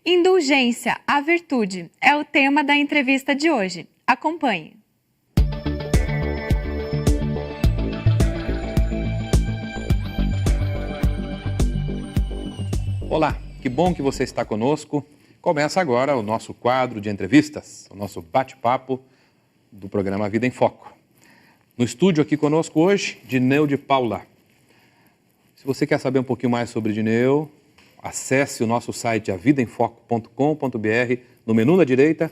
Indulgência, a virtude, é o tema da entrevista de hoje. Acompanhe. Olá, que bom que você está conosco. Começa agora o nosso quadro de entrevistas, o nosso bate-papo do programa Vida em Foco. No estúdio aqui conosco hoje, Dineu de Paula. Se você quer saber um pouquinho mais sobre Dineu, acesse o nosso site avidaemfoco.com.br, no menu da direita,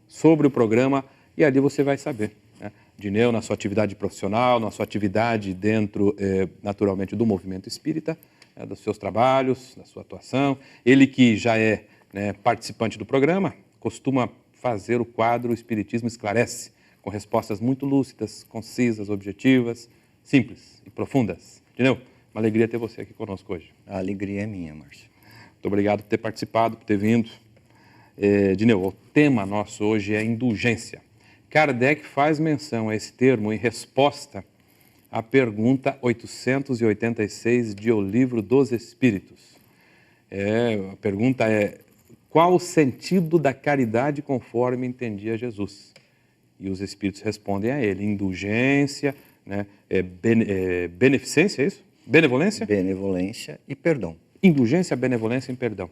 sobre o programa, e ali você vai saber, né? Dineu na sua atividade profissional, na sua atividade dentro, naturalmente, do movimento espírita, dos seus trabalhos, da sua atuação. Ele que já é, né, participante do programa, costuma fazer o quadro Espiritismo Esclarece, com respostas muito lúcidas, concisas, objetivas, simples e profundas. Dineu, uma alegria ter você aqui conosco hoje. A alegria é minha, Márcio. Muito obrigado por ter participado, por ter vindo. Dineu, o tema nosso hoje é indulgência. Kardec faz menção a esse termo em resposta à pergunta 886 de O Livro dos Espíritos. A pergunta é: qual o sentido da caridade conforme entendia Jesus? E os Espíritos respondem a ele: indulgência, né? Beneficência, é isso? Benevolência? Benevolência e perdão. Indulgência, benevolência e perdão.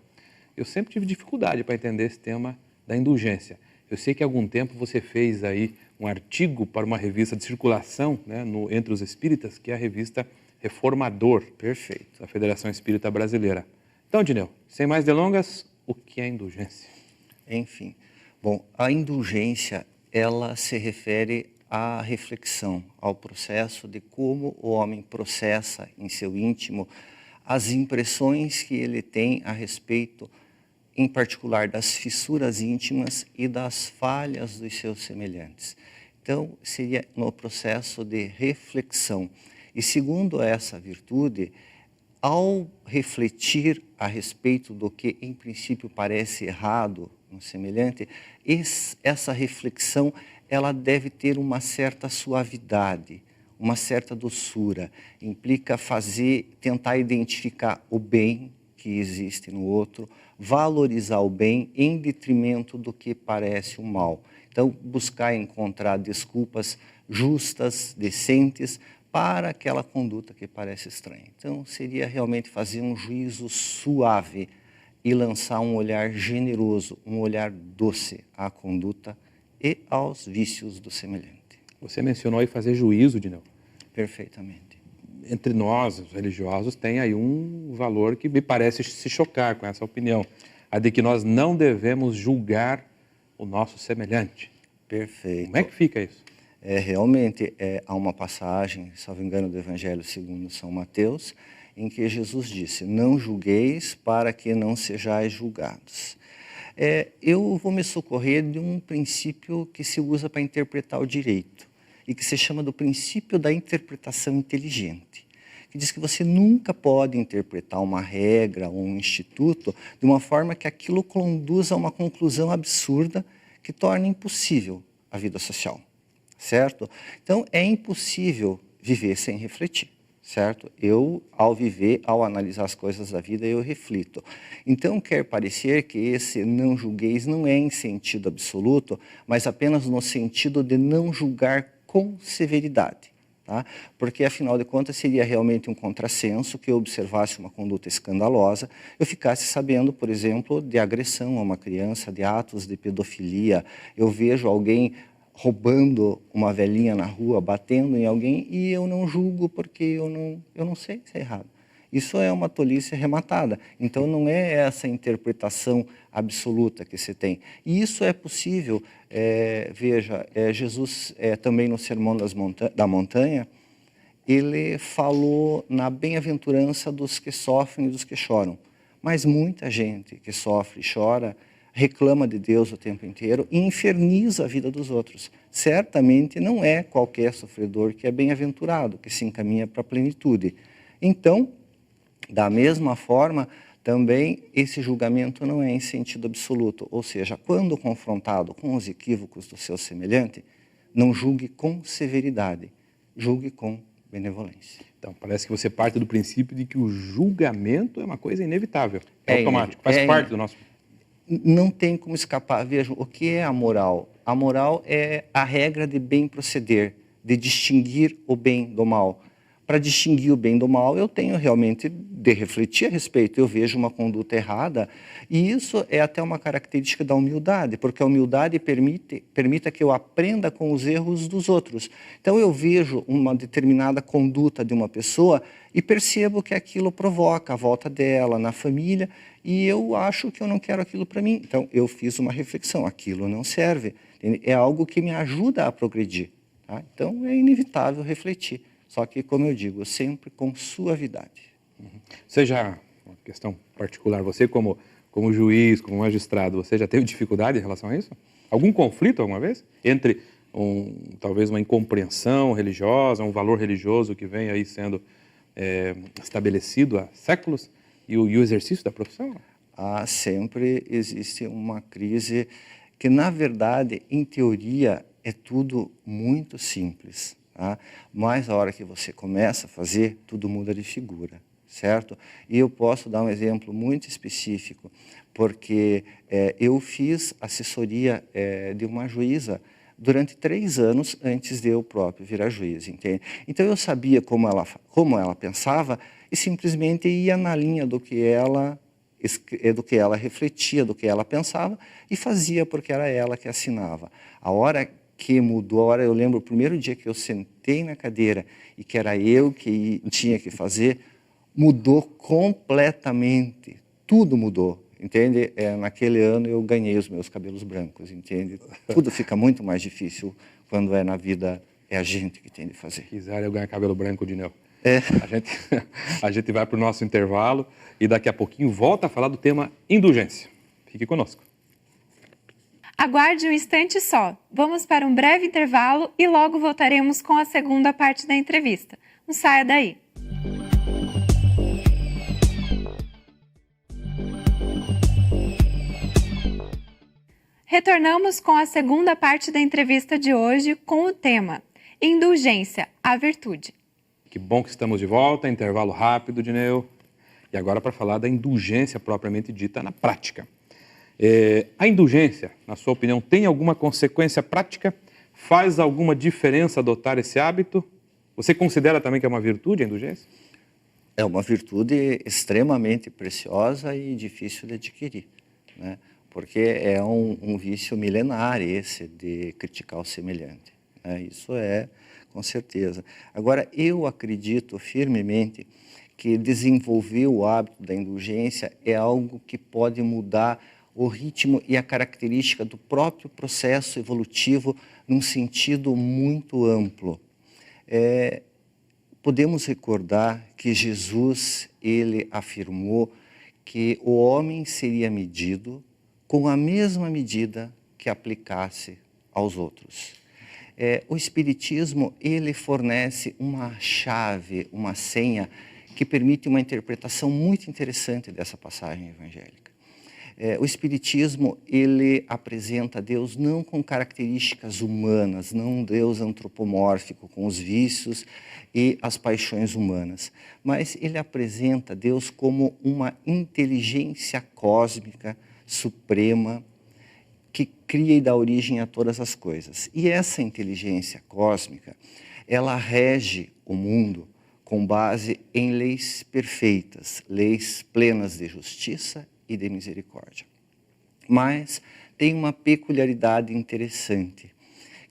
Eu sempre tive dificuldade para entender esse tema da indulgência. Eu sei que há algum tempo você fez aí um artigo para uma revista de circulação, né, entre os espíritas, que é a revista Reformador. Perfeito. Da Federação Espírita Brasileira. Então, Dineu, sem mais delongas, o que é indulgência? Enfim, bom, a indulgência, ela se refere à reflexão, ao processo de como o homem processa em seu íntimo as impressões que ele tem a respeito, em particular, das fissuras íntimas e das falhas dos seus semelhantes. Então, seria no processo de reflexão. E segundo essa virtude, ao refletir a respeito do que, em princípio, parece errado no semelhante, essa reflexão ela deve ter uma certa suavidade, uma certa doçura. Implica tentar identificar o bem que existe no outro, valorizar o bem em detrimento do que parece o mal. Então, buscar encontrar desculpas justas, decentes, para aquela conduta que parece estranha. Então, seria realmente fazer um juízo suave e lançar um olhar generoso, um olhar doce à conduta e aos vícios do semelhante. Você mencionou aí fazer juízo, Dineu. Perfeitamente. Entre nós, os religiosos, tem aí um valor que me parece se chocar com essa opinião, a de que nós não devemos julgar o nosso semelhante. Perfeito. Como é que fica isso? Realmente, há uma passagem, salvo engano, do Evangelho segundo São Mateus, em que Jesus disse: não julgueis para que não sejais julgados. Eu vou me socorrer de um princípio que se usa para interpretar o direito e que se chama do princípio da interpretação inteligente, que diz que você nunca pode interpretar uma regra ou um instituto de uma forma que aquilo conduza a uma conclusão absurda que torne impossível a vida social, certo? Então, é impossível viver sem refletir, certo? Eu, ao viver, ao analisar as coisas da vida, eu reflito. Então, quer parecer que esse não julgueis não é em sentido absoluto, mas apenas no sentido de não julgar com severidade, tá? Porque, afinal de contas, seria realmente um contrassenso que eu observasse uma conduta escandalosa, eu ficasse sabendo, por exemplo, de agressão a uma criança, de atos de pedofilia. Eu vejo alguém roubando uma velhinha na rua, batendo em alguém, e eu não julgo porque eu não sei se é errado. Isso é uma tolice arrematada. Então, não é essa interpretação absoluta que se tem. E isso é possível. Veja, Jesus, também no Sermão da Montanha, ele falou na bem-aventurança dos que sofrem e dos que choram. Mas muita gente que sofre e chora reclama de Deus o tempo inteiro e inferniza a vida dos outros. Certamente não é qualquer sofredor que é bem-aventurado, que se encaminha para a plenitude. Então, da mesma forma, também esse julgamento não é em sentido absoluto, ou seja, quando confrontado com os equívocos do seu semelhante, não julgue com severidade, julgue com benevolência. Então, parece que você parte do princípio de que o julgamento é uma coisa inevitável, é automático, faz parte do nosso... não tem como escapar. Vejam, o que é a moral? A moral é a regra de bem proceder, de distinguir o bem do mal. Para distinguir o bem do mal, eu tenho realmente de refletir a respeito. Eu vejo uma conduta errada, e isso é até uma característica da humildade, porque a humildade permite que eu aprenda com os erros dos outros. Então, eu vejo uma determinada conduta de uma pessoa e percebo que aquilo provoca a volta dela, na família, e eu acho que eu não quero aquilo para mim. Então, eu fiz uma reflexão, aquilo não serve. É algo que me ajuda a progredir. Tá? Então, é inevitável refletir. Só que, como eu digo, sempre com suavidade. Você já, uma questão particular, você como juiz, como magistrado, você já teve dificuldade em relação a isso? Algum conflito alguma vez? Entre talvez uma incompreensão religiosa, um valor religioso que vem aí sendo estabelecido há séculos e o exercício da profissão? Sempre existe uma crise que, na verdade, em teoria, é tudo muito simples. Tá? Mas a hora que você começa a fazer, tudo muda de figura, certo? E eu posso dar um exemplo muito específico, porque eu fiz assessoria de uma juíza durante 3 anos antes de eu próprio virar juiz, entende? Então eu sabia como ela pensava e simplesmente ia na linha do que ela refletia, do que ela pensava e fazia porque era ela que assinava. A hora que mudou, a hora eu lembro o primeiro dia que eu sentei na cadeira e que era eu que tinha que fazer, mudou completamente, tudo mudou, entende? Naquele ano eu ganhei os meus cabelos brancos, entende? Tudo fica muito mais difícil quando na vida é a gente que tem de fazer. Quiser eu ganhar cabelo branco, Dineu. A gente vai para o nosso intervalo e daqui a pouquinho volta a falar do tema indulgência. Fique conosco. Aguarde um instante só. Vamos para um breve intervalo e logo voltaremos com a segunda parte da entrevista. Não saia daí. Retornamos com a segunda parte da entrevista de hoje com o tema Indulgência, a virtude. Que bom que estamos de volta, intervalo rápido, Dineu. E agora para falar da indulgência propriamente dita na prática. A indulgência, na sua opinião, tem alguma consequência prática? Faz alguma diferença adotar esse hábito? Você considera também que é uma virtude a indulgência? É uma virtude extremamente preciosa e difícil de adquirir, né? Porque é um vício milenar esse de criticar o semelhante, né? Isso com certeza. Agora, eu acredito firmemente que desenvolver o hábito da indulgência é algo que pode mudar o ritmo e a característica do próprio processo evolutivo num sentido muito amplo. Podemos recordar que Jesus, ele afirmou que o homem seria medido com a mesma medida que aplicasse aos outros. O Espiritismo, ele fornece uma chave, uma senha, que permite uma interpretação muito interessante dessa passagem evangélica. O Espiritismo, ele apresenta Deus não com características humanas, não um Deus antropomórfico, com os vícios e as paixões humanas, mas ele apresenta Deus como uma inteligência cósmica, suprema, que cria e dá origem a todas as coisas. E essa inteligência cósmica, ela rege o mundo com base em leis perfeitas, leis plenas de justiça e de misericórdia. Mas tem uma peculiaridade interessante,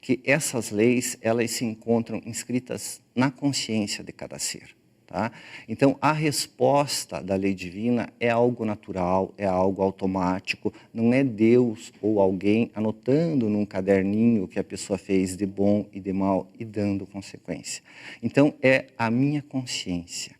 que essas leis, elas se encontram inscritas na consciência de cada ser. Tá? Então, a resposta da lei divina é algo natural, é algo automático, não é Deus ou alguém anotando num caderninho o que a pessoa fez de bom e de mal e dando consequência. Então, é a minha consciência.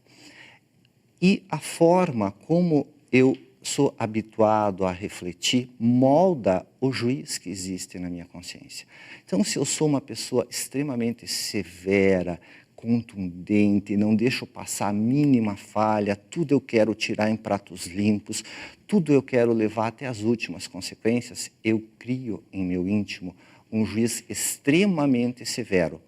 E a forma como eu sou habituado a refletir molda o juiz que existe na minha consciência. Então, se eu sou uma pessoa extremamente severa, contundente, não deixo passar a mínima falha, tudo eu quero tirar em pratos limpos, tudo eu quero levar até as últimas consequências, eu crio em meu íntimo um juiz extremamente severo.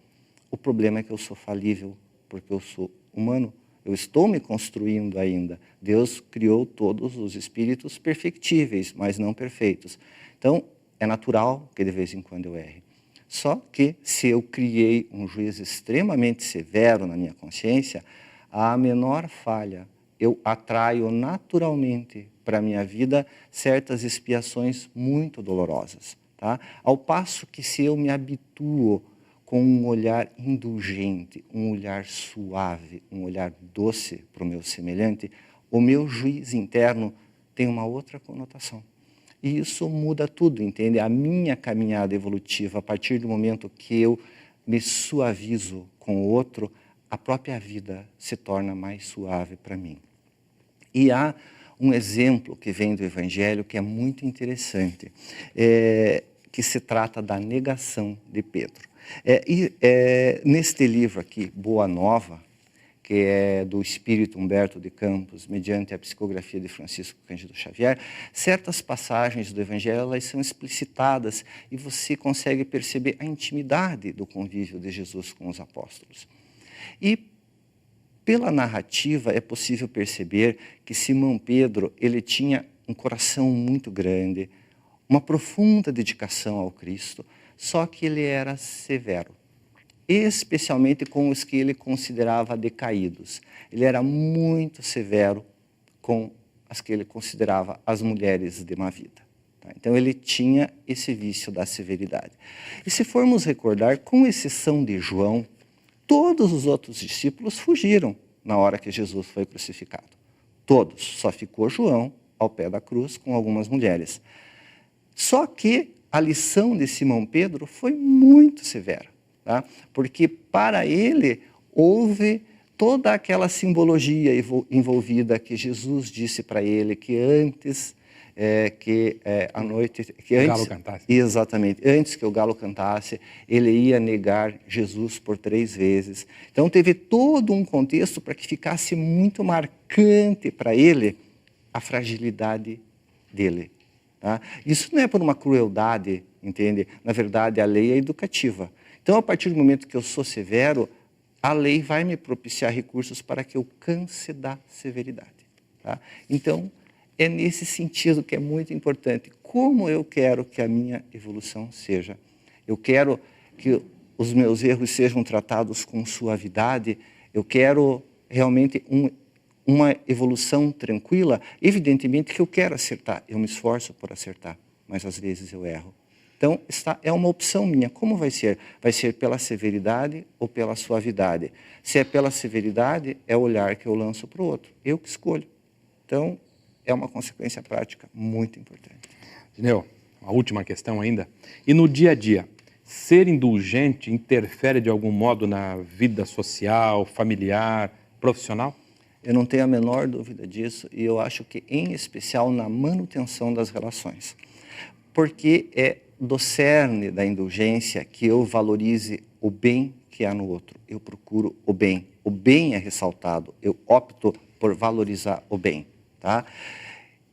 O problema é que eu sou falível, porque eu sou humano, Eu estou me construindo ainda. Deus criou todos os espíritos perfectíveis, mas não perfeitos. Então, é natural que de vez em quando eu erre. Só que se eu criei um juízo extremamente severo na minha consciência, a menor falha, eu atraio naturalmente para a minha vida certas expiações muito dolorosas. Tá? Ao passo que se eu me habituo com um olhar indulgente, um olhar suave, um olhar doce para o meu semelhante, o meu juiz interno tem uma outra conotação. E isso muda tudo, entende? A minha caminhada evolutiva, a partir do momento que eu me suavizo com o outro, a própria vida se torna mais suave para mim. E há um exemplo que vem do Evangelho que é muito interessante, que se trata da negação de Pedro. Neste livro aqui, Boa Nova, que é do espírito Humberto de Campos, mediante a psicografia de Francisco Cândido Xavier, certas passagens do Evangelho elas são explicitadas e você consegue perceber a intimidade do convívio de Jesus com os apóstolos. E pela narrativa é possível perceber que Simão Pedro ele tinha um coração muito grande, uma profunda dedicação ao Cristo, só que ele era severo, especialmente com os que ele considerava decaídos. Ele era muito severo com as que ele considerava as mulheres de má vida. Tá? Então ele tinha esse vício da severidade. E se formos recordar, com exceção de João, todos os outros discípulos fugiram na hora que Jesus foi crucificado. Todos, só ficou João ao pé da cruz com algumas mulheres. Só que a lição de Simão Pedro foi muito severa, tá? Porque para ele houve toda aquela simbologia envolvida que Jesus disse para ele que antes a noite, que antes, o galo cantasse. Exatamente, antes que o galo cantasse, ele ia negar Jesus por 3 vezes. Então teve todo um contexto para que ficasse muito marcante para ele a fragilidade dele. Tá? Isso não é por uma crueldade, entende? Na verdade, a lei é educativa. Então, a partir do momento que eu sou severo, a lei vai me propiciar recursos para que eu canse da severidade. Tá? Então, é nesse sentido que é muito importante. Como eu quero que a minha evolução seja? Eu quero que os meus erros sejam tratados com suavidade? Eu quero realmente uma evolução tranquila? Evidentemente que eu quero acertar, eu me esforço por acertar, mas às vezes eu erro. Então, é uma opção minha. Como vai ser? Vai ser pela severidade ou pela suavidade? Se é pela severidade, é o olhar que eu lanço para o outro. Eu que escolho. Então, é uma consequência prática muito importante. Dineu, a última questão ainda. E no dia a dia, ser indulgente interfere de algum modo na vida social, familiar, profissional? Eu não tenho a menor dúvida disso e eu acho que, em especial, na manutenção das relações. Porque é do cerne da indulgência que eu valorize o bem que há no outro. Eu procuro o bem. O bem é ressaltado. Eu opto por valorizar o bem. Tá?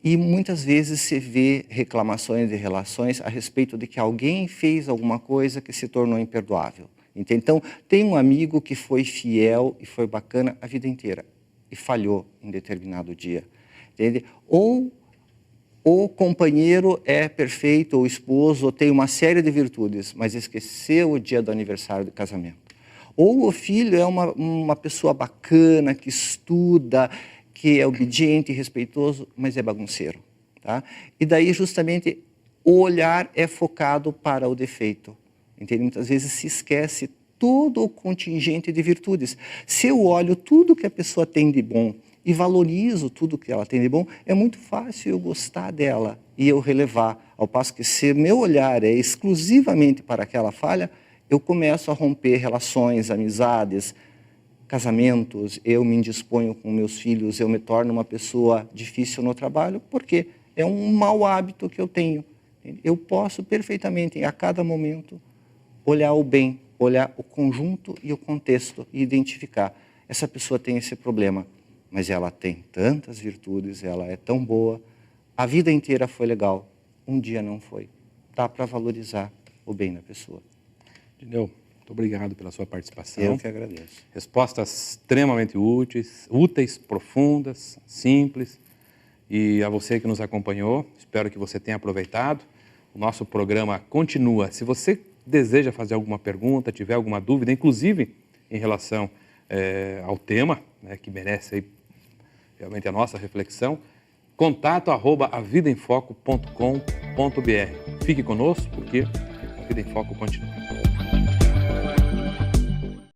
E muitas vezes se vê reclamações de relações a respeito de que alguém fez alguma coisa que se tornou imperdoável. Entende? Então, tem um amigo que foi fiel e foi bacana a vida inteira e falhou em determinado dia. Entende? Ou o companheiro é perfeito, o esposo tem uma série de virtudes, mas esqueceu o dia do aniversário de casamento. Ou o filho é uma pessoa bacana, que estuda, que é obediente e respeitoso, mas é bagunceiro. Tá? E daí, justamente, o olhar é focado para o defeito. Entende? Muitas vezes se esquece todo o contingente de virtudes. Se eu olho tudo que a pessoa tem de bom e valorizo tudo que ela tem de bom, é muito fácil eu gostar dela e eu relevar. Ao passo que, se meu olhar é exclusivamente para aquela falha, eu começo a romper relações, amizades, casamentos, eu me indisponho com meus filhos, eu me torno uma pessoa difícil no trabalho, porque é um mau hábito que eu tenho. Eu posso perfeitamente, a cada momento, olhar o bem, olhar o conjunto e o contexto e identificar. Essa pessoa tem esse problema, mas ela tem tantas virtudes, ela é tão boa, a vida inteira foi legal, um dia não foi. Dá para valorizar o bem da pessoa. Dineu, Muito obrigado pela sua participação. Eu que agradeço. Respostas extremamente úteis, profundas, simples. E a você que nos acompanhou, espero que você tenha aproveitado. O nosso programa continua. Se você deseja fazer alguma pergunta, tiver alguma dúvida, inclusive em relação ao tema, né, que merece aí, realmente a nossa reflexão, contato@avidaemfoco.com.br. Fique conosco, porque a Vida em Foco continua.